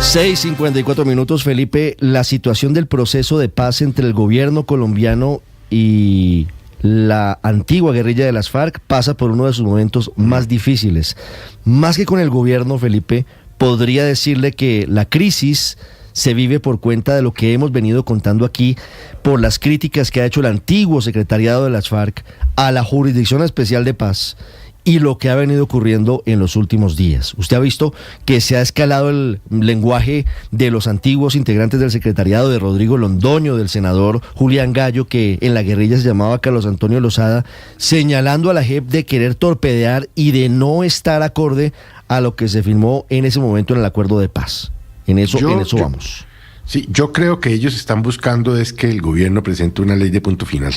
6:54, Felipe. La situación del proceso de paz entre el gobierno colombiano y la antigua guerrilla de las FARC pasa por uno de sus momentos más difíciles. Más que con el gobierno, Felipe, podría decirle que la crisis se vive por cuenta de lo que hemos venido contando aquí, por las críticas que ha hecho el antiguo secretariado de las FARC a la Jurisdicción Especial de Paz y lo que ha venido ocurriendo en los últimos días. Usted ha visto que se ha escalado el lenguaje de los antiguos integrantes del secretariado, de Rodrigo Londoño, del senador Julián Gallo, que en la guerrilla se llamaba Carlos Antonio Lozada, señalando a la JEP de querer torpedear y de no estar acorde a lo que se firmó en ese momento en el acuerdo de paz. En eso vamos. Sí, yo creo que ellos están buscando es que el gobierno presente una ley de punto final.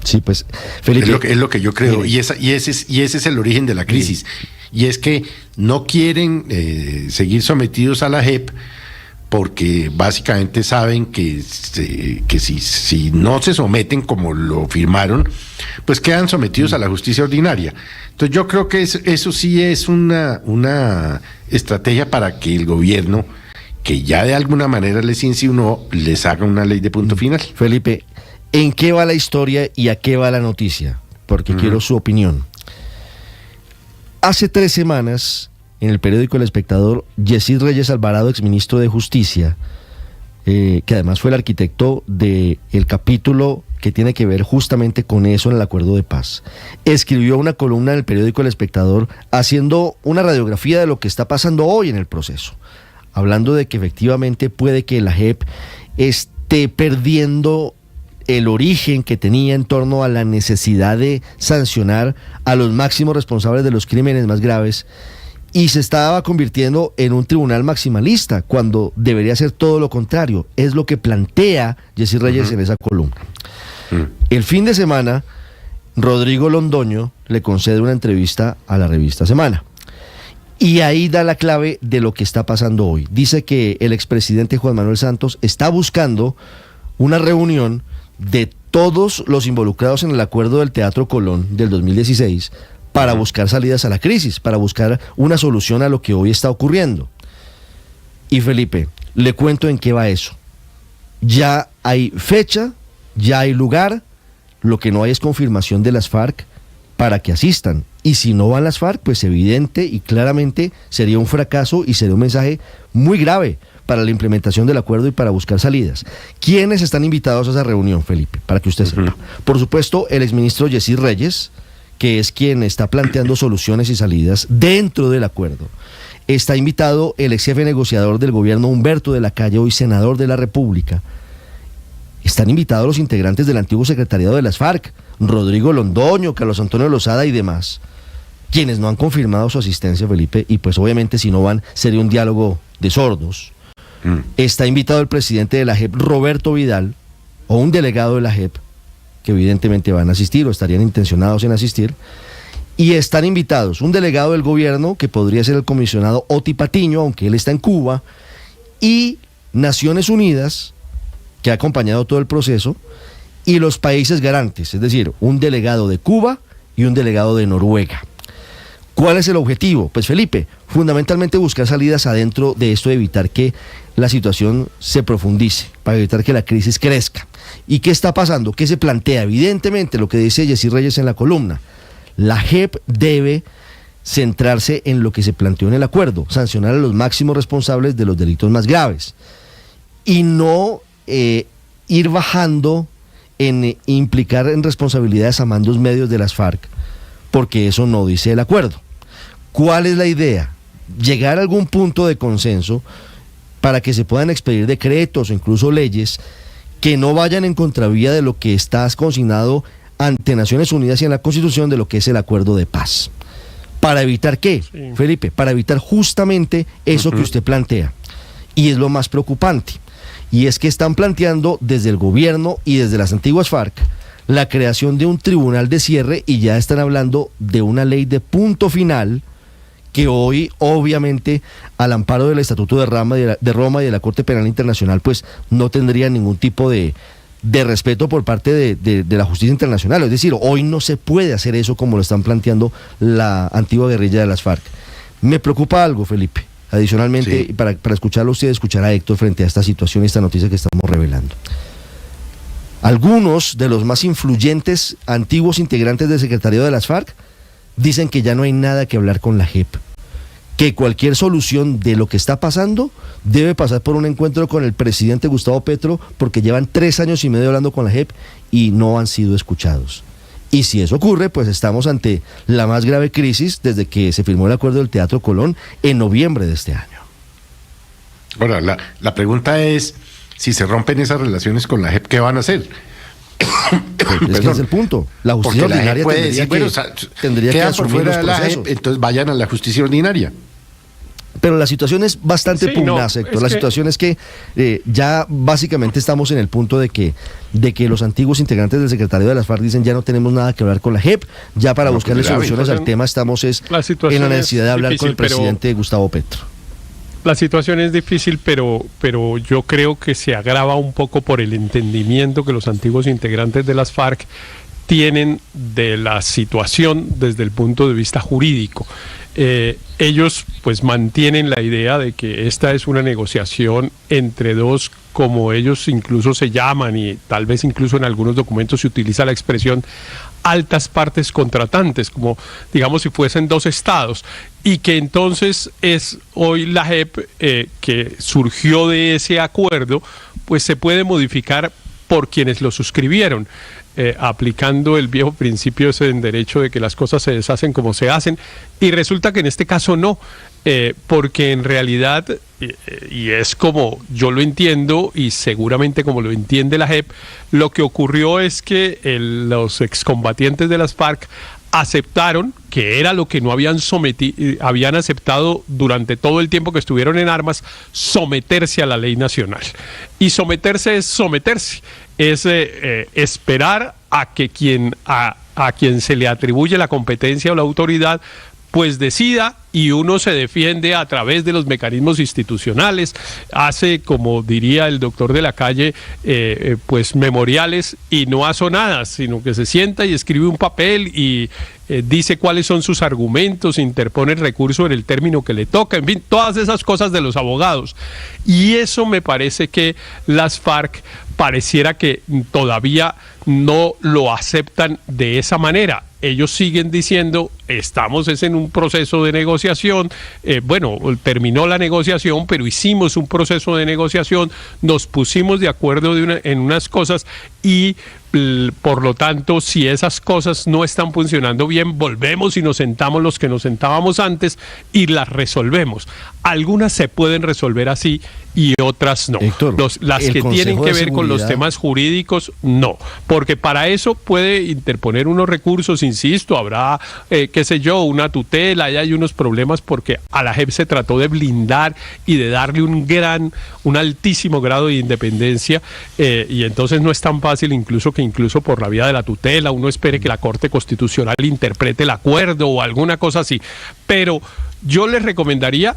Sí, pues, Felipe, es lo que yo creo, y ese es el origen de la crisis. Y es que no quieren seguir sometidos a la JEP porque básicamente saben que si no se someten como lo firmaron, pues quedan sometidos a la justicia ordinaria. Entonces yo creo que eso sí es una estrategia para que el gobierno, que ya de alguna manera les insinuó, les haga una ley de punto final. Felipe, ¿en qué va la historia y a qué va la noticia? Porque quiero su opinión. Hace 3 semanas, en el periódico El Espectador, Yesid Reyes Alvarado, exministro de Justicia, que además fue el arquitecto del capítulo que tiene que ver justamente con eso en el acuerdo de paz, escribió una columna en el periódico El Espectador haciendo una radiografía de lo que está pasando hoy en el proceso, hablando de que efectivamente puede que la JEP esté perdiendo el origen que tenía en torno a la necesidad de sancionar a los máximos responsables de los crímenes más graves y se estaba convirtiendo en un tribunal maximalista cuando debería ser todo lo contrario. Es lo que plantea Yesid Reyes en esa columna. El fin de semana, Rodrigo Londoño le concede una entrevista a la revista Semana. Y ahí da la clave de lo que está pasando hoy. Dice que el expresidente Juan Manuel Santos está buscando una reunión de todos los involucrados en el acuerdo del Teatro Colón del 2016 para buscar salidas a la crisis, para buscar una solución a lo que hoy está ocurriendo. Y Felipe, le cuento en qué va eso. Ya hay fecha, ya hay lugar, lo que no hay es confirmación de las FARC para que asistan. Y si no van las FARC, pues evidente y claramente sería un fracaso y sería un mensaje muy grave para la implementación del acuerdo y para buscar salidas. ¿Quiénes están invitados a esa reunión, Felipe? Para que usted sepa. Por supuesto, el exministro Yesid Reyes, que es quien está planteando soluciones y salidas dentro del acuerdo. Está invitado el ex jefe negociador del gobierno, Humberto de la Calle, hoy senador de la República. Están invitados los integrantes del antiguo secretariado de las FARC, Rodrigo Londoño, Carlos Antonio Lozada y demás, quienes no han confirmado su asistencia, Felipe, y pues obviamente si no van sería un diálogo de sordos. Está invitado el presidente de la JEP, Roberto Vidal, o un delegado de la JEP, que evidentemente van a asistir o estarían intencionados en asistir, y están invitados un delegado del gobierno, que podría ser el comisionado Oti Patiño, aunque él está en Cuba, y Naciones Unidas, que ha acompañado todo el proceso, y los países garantes, es decir, un delegado de Cuba y un delegado de Noruega. ¿Cuál es el objetivo? Pues Felipe, fundamentalmente buscar salidas adentro de esto, de evitar que la situación se profundice, para evitar que la crisis crezca. ¿Y qué está pasando? ¿Qué se plantea? Evidentemente, lo que dice Yesid Reyes en la columna, la JEP debe centrarse en lo que se planteó en el acuerdo, sancionar a los máximos responsables de los delitos más graves, y no ir bajando en implicar en responsabilidades a mandos medios de las FARC, porque eso no dice el acuerdo. ¿Cuál es la idea? Llegar a algún punto de consenso para que se puedan expedir decretos o incluso leyes que no vayan en contravía de lo que está consignado ante Naciones Unidas y en la Constitución de lo que es el acuerdo de paz. ¿Para evitar qué, Felipe? Para evitar justamente eso que usted plantea. Y es lo más preocupante. Y es que están planteando desde el gobierno y desde las antiguas FARC la creación de un tribunal de cierre y ya están hablando de una ley de punto final que hoy, obviamente, al amparo del Estatuto de Roma y de la Corte Penal Internacional, pues no tendría ningún tipo de respeto por parte de la justicia internacional. Es decir, hoy no se puede hacer eso como lo están planteando la antigua guerrilla de las FARC. Me preocupa algo, Felipe. adicionalmente, Sí. para escucharlo usted, escuchar a Héctor frente a esta situación y esta noticia que estamos revelando. Algunos de los más influyentes antiguos integrantes del secretariado de las FARC dicen que ya no hay nada que hablar con la JEP, que cualquier solución de lo que está pasando debe pasar por un encuentro con el presidente Gustavo Petro, porque llevan 3 años y medio hablando con la JEP y no han sido escuchados. Y si eso ocurre, pues estamos ante la más grave crisis desde que se firmó el acuerdo del Teatro Colón en noviembre de este año. Ahora, la pregunta es, si se rompen esas relaciones con la JEP, ¿qué van a hacer? Es que es el punto. La justicia Porque la JEP ordinaria puede tendría decir, que, bueno, o sea, tendría que quedan por asumir fuera los de la procesos. JEP, entonces vayan a la justicia ordinaria. Pero la situación es bastante Sí, pugnaz, no, Héctor. es La que- situación es que ya básicamente estamos en el punto de que los antiguos integrantes del secretariado de las FARC dicen ya no tenemos nada que hablar con la JEP, ya para No, buscarle pues, grave. soluciones al Situación- tema estamos La en situación la es necesidad de hablar con el difícil, pero- presidente Gustavo Petro. La situación es difícil, pero yo creo que se agrava un poco por el entendimiento que los antiguos integrantes de las FARC tienen de la situación desde el punto de vista jurídico. Ellos pues mantienen la idea de que esta es una negociación entre dos, como ellos incluso se llaman, y tal vez incluso en algunos documentos se utiliza la expresión altas partes contratantes, como digamos si fuesen dos estados, y que entonces es hoy la JEP que surgió de ese acuerdo, pues se puede modificar por quienes lo suscribieron, aplicando el viejo principio ese en derecho de que las cosas se deshacen como se hacen, y resulta que en este caso no, porque en realidad, y es como yo lo entiendo y seguramente como lo entiende la JEP, lo que ocurrió es que los excombatientes de las FARC aceptaron, que era lo que no habían habían aceptado durante todo el tiempo que estuvieron en armas, someterse a la ley nacional. Y someterse es someterse, es esperar a que a quien se le atribuye la competencia o la autoridad pues decida, y uno se defiende a través de los mecanismos institucionales, hace, como diría el doctor de la calle, pues memoriales, y no hace nada, sino que se sienta y escribe un papel y dice cuáles son sus argumentos, interpone el recurso en el término que le toca, en fin, todas esas cosas de los abogados. Y eso me parece que las FARC pareciera que todavía no lo aceptan de esa manera. Ellos siguen diciendo, estamos en un proceso de negociación, bueno, terminó la negociación, pero hicimos un proceso de negociación, nos pusimos de acuerdo en unas cosas y por lo tanto, si esas cosas no están funcionando bien, volvemos y nos sentamos los que nos sentábamos antes y las resolvemos. Algunas se pueden resolver así y otras no. Héctor, Las el que tienen Consejo que de ver con los Seguridad- temas jurídicos, no, porque para eso puede interponer unos recursos, insisto, habrá, qué sé yo, una tutela, y hay unos problemas porque a la JEP se trató de blindar y de darle un altísimo grado de independencia, y entonces no es tan fácil incluso por la vía de la tutela, uno espere que la Corte Constitucional interprete el acuerdo o alguna cosa así, pero yo les recomendaría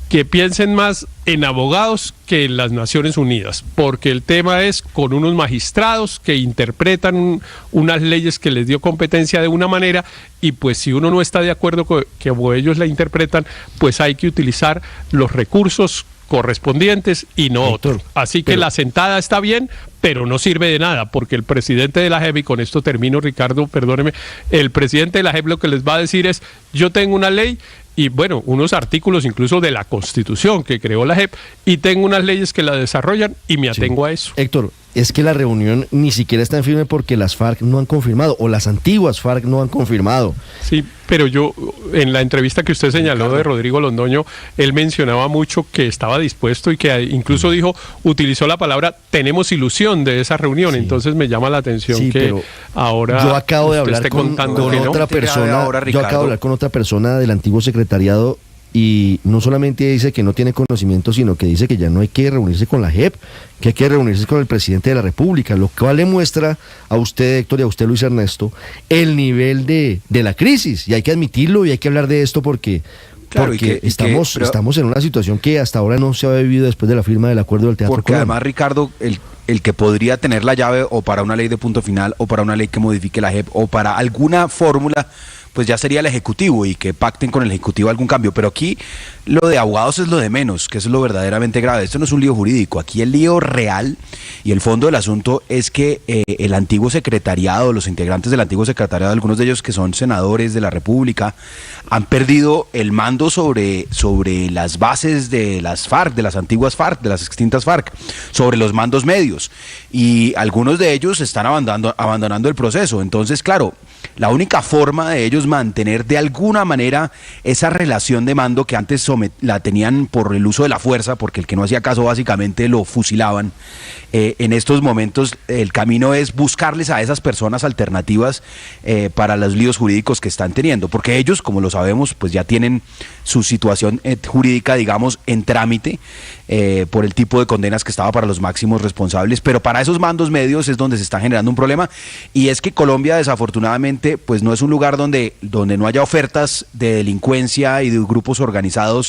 que piensen más en abogados que en las Naciones Unidas, porque el tema es con unos magistrados que interpretan unas leyes que les dio competencia de una manera, y pues si uno no está de acuerdo con que ellos la interpretan, pues hay que utilizar los recursos correspondientes y no Héctor, otro. Así que pero- la sentada está bien, pero no sirve de nada, porque el presidente de la JEP, y con esto termino, Ricardo, perdóneme, el presidente de la JEP lo que les va a decir es, yo tengo una ley y bueno, unos artículos incluso de la Constitución que creó la JEP, y tengo unas leyes que la desarrollan y me atengo a eso. Héctor, es que la reunión ni siquiera está en firme porque las FARC no han confirmado, o las antiguas FARC no han confirmado. Sí, pero yo, en la entrevista que usted señaló de Rodrigo Londoño, él mencionaba mucho que estaba dispuesto y que incluso utilizó la palabra, tenemos ilusión de esa reunión, Sí. entonces me llama la atención Sí, que pero ahora yo acabo de usted hablar esté con contando que no. otra persona, Ahora, yo Ricardo. acabo de hablar con otra persona del antiguo secretariado, y no solamente dice que no tiene conocimiento, sino que dice que ya no hay que reunirse con la JEP, que hay que reunirse con el presidente de la República, lo cual le muestra a usted, Héctor, y a usted, Luis Ernesto, el nivel de la crisis, y hay que admitirlo y hay que hablar de esto porque, Claro, porque estamos, pero- estamos en una situación que hasta ahora no se había vivido después de la firma del acuerdo del Teatro Porque Colón. además, Ricardo, el que podría tener la llave o para una ley de punto final o para una ley que modifique la JEP o para alguna fórmula, pues ya sería el Ejecutivo y que pacten con el Ejecutivo algún cambio. Pero aquí lo de abogados es lo de menos, que eso es lo verdaderamente grave. Esto no es un lío jurídico. Aquí el lío real y el fondo del asunto es que el antiguo secretariado, los integrantes del antiguo secretariado, algunos de ellos que son senadores de la República, han perdido el mando sobre las bases de las FARC, de las antiguas FARC, de las extintas FARC, sobre los mandos medios. Y algunos de ellos están abandonando el proceso. Entonces, claro, la única forma de ellos mantener de alguna manera esa relación de mando que antes la tenían por el uso de la fuerza, porque el que no hacía caso básicamente lo fusilaban, en estos momentos el camino es buscarles a esas personas alternativas para los líos jurídicos que están teniendo, porque ellos, como lo sabemos, pues ya tienen su situación jurídica, digamos, en trámite por el tipo de condenas que estaba para los máximos responsables, pero para esos mandos medios es donde se está generando un problema, y es que Colombia desafortunadamente pues no es un lugar donde no haya ofertas de delincuencia y de grupos organizados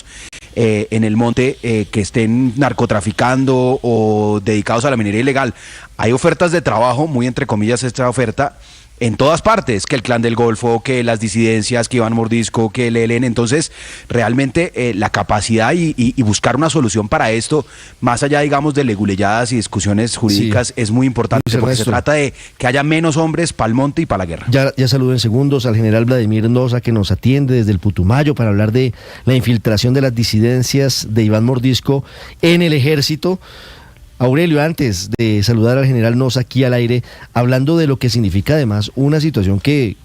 en el monte que estén narcotraficando o dedicados a la minería ilegal. Hay ofertas de trabajo, muy entre comillas esta oferta, en todas partes, que el Clan del Golfo, que las disidencias, que Iván Mordisco, que el ELN. Entonces, realmente la capacidad y buscar una solución para esto, más allá, digamos, de leguleyadas y discusiones jurídicas, es muy importante, porque se trata de que haya menos hombres para el monte y para la guerra. Ya saludo en segundos al general Vladimir Nosa, que nos atiende desde el Putumayo para hablar de la infiltración de las disidencias de Iván Mordisco en el ejército. Aurelio, antes de saludar al general Nosa aquí al aire, hablando de lo que significa además una situación que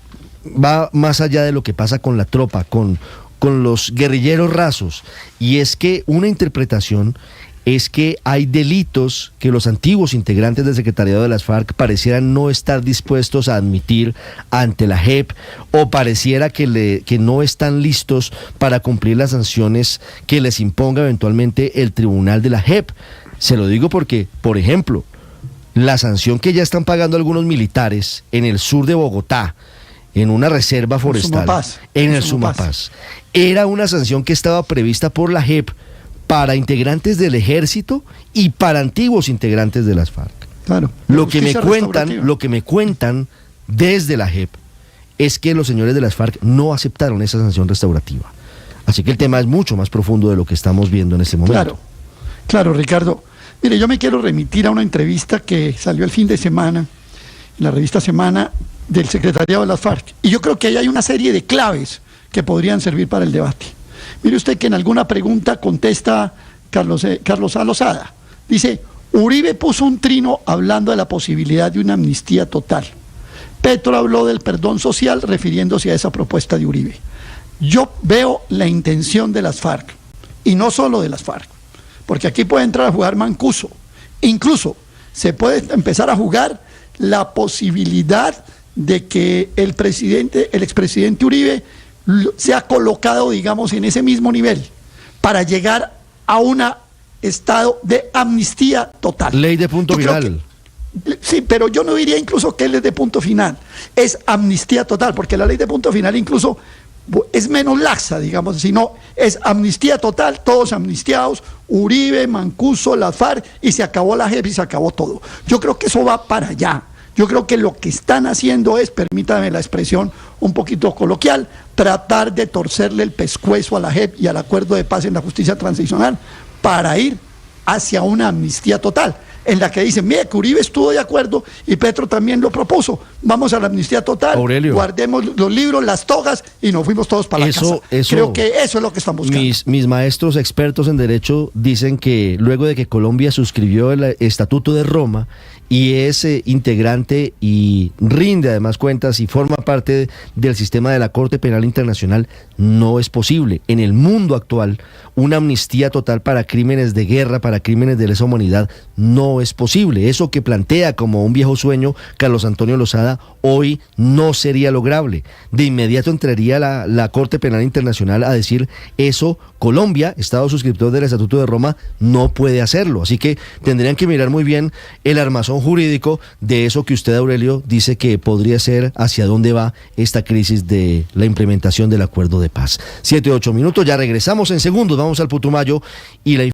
va más allá de lo que pasa con la tropa, con los guerrilleros rasos, y es que una interpretación es que hay delitos que los antiguos integrantes del secretariado de las FARC parecieran no estar dispuestos a admitir ante la JEP, o pareciera que no están listos para cumplir las sanciones que les imponga eventualmente el tribunal de la JEP. Se lo digo porque, por ejemplo, la sanción que ya están pagando algunos militares en el sur de Bogotá, en una reserva forestal, en el Sumapaz, era una sanción que estaba prevista por la JEP para integrantes del ejército y para antiguos integrantes de las FARC. Claro. Lo que me cuentan desde la JEP es que los señores de las FARC no aceptaron esa sanción restaurativa. Así que el tema es mucho más profundo de lo que estamos viendo en este momento. Claro, Ricardo. Mire, yo me quiero remitir a una entrevista que salió el fin de semana, en la revista Semana, del secretariado de las FARC. Y yo creo que ahí hay una serie de claves que podrían servir para el debate. Mire usted que en alguna pregunta contesta Carlos A. Lozada. Dice, Uribe puso un trino hablando de la posibilidad de una amnistía total. Petro habló del perdón social refiriéndose a esa propuesta de Uribe. Yo veo la intención de las FARC, y no solo de las FARC, porque aquí puede entrar a jugar Mancuso. Incluso se puede empezar a jugar la posibilidad de que el expresidente Uribe sea colocado, digamos, en ese mismo nivel para llegar a un estado de amnistía total. Ley de punto final. Sí, pero yo no diría incluso que él es de punto final, es amnistía total, porque la ley de punto final incluso es menos laxa, digamos, sino es amnistía total, todos amnistiados, Uribe, Mancuso, las FARC, y se acabó la JEP y se acabó todo. Yo creo que eso va para allá. Yo creo que lo que están haciendo es, permítame la expresión un poquito coloquial, tratar de torcerle el pescuezo a la JEP y al acuerdo de paz en la justicia transicional para ir hacia una amnistía total, en la que dicen, mire, que Uribe estuvo de acuerdo y Petro también lo propuso, vamos a la amnistía total, Aurelio, guardemos los libros, las togas y nos fuimos todos para la casa. Creo que eso es lo que están buscando. Mis maestros expertos en derecho dicen que luego de que Colombia suscribió el Estatuto de Roma y es integrante y rinde además cuentas y forma parte del sistema de la Corte Penal Internacional, no es posible en el mundo actual una amnistía total para crímenes de guerra, para crímenes de lesa humanidad. No es posible. Eso que plantea como un viejo sueño Carlos Antonio Lozada hoy no sería lograble. De inmediato entraría la Corte Penal Internacional a decir eso. Colombia, Estado suscriptor del Estatuto de Roma, no puede hacerlo. Así que tendrían que mirar muy bien el armazón jurídico de eso que usted, Aurelio, dice que podría ser hacia dónde va esta crisis de la implementación del acuerdo de paz. 7-8 minutos, ya regresamos en segundos, vamos al Putumayo y la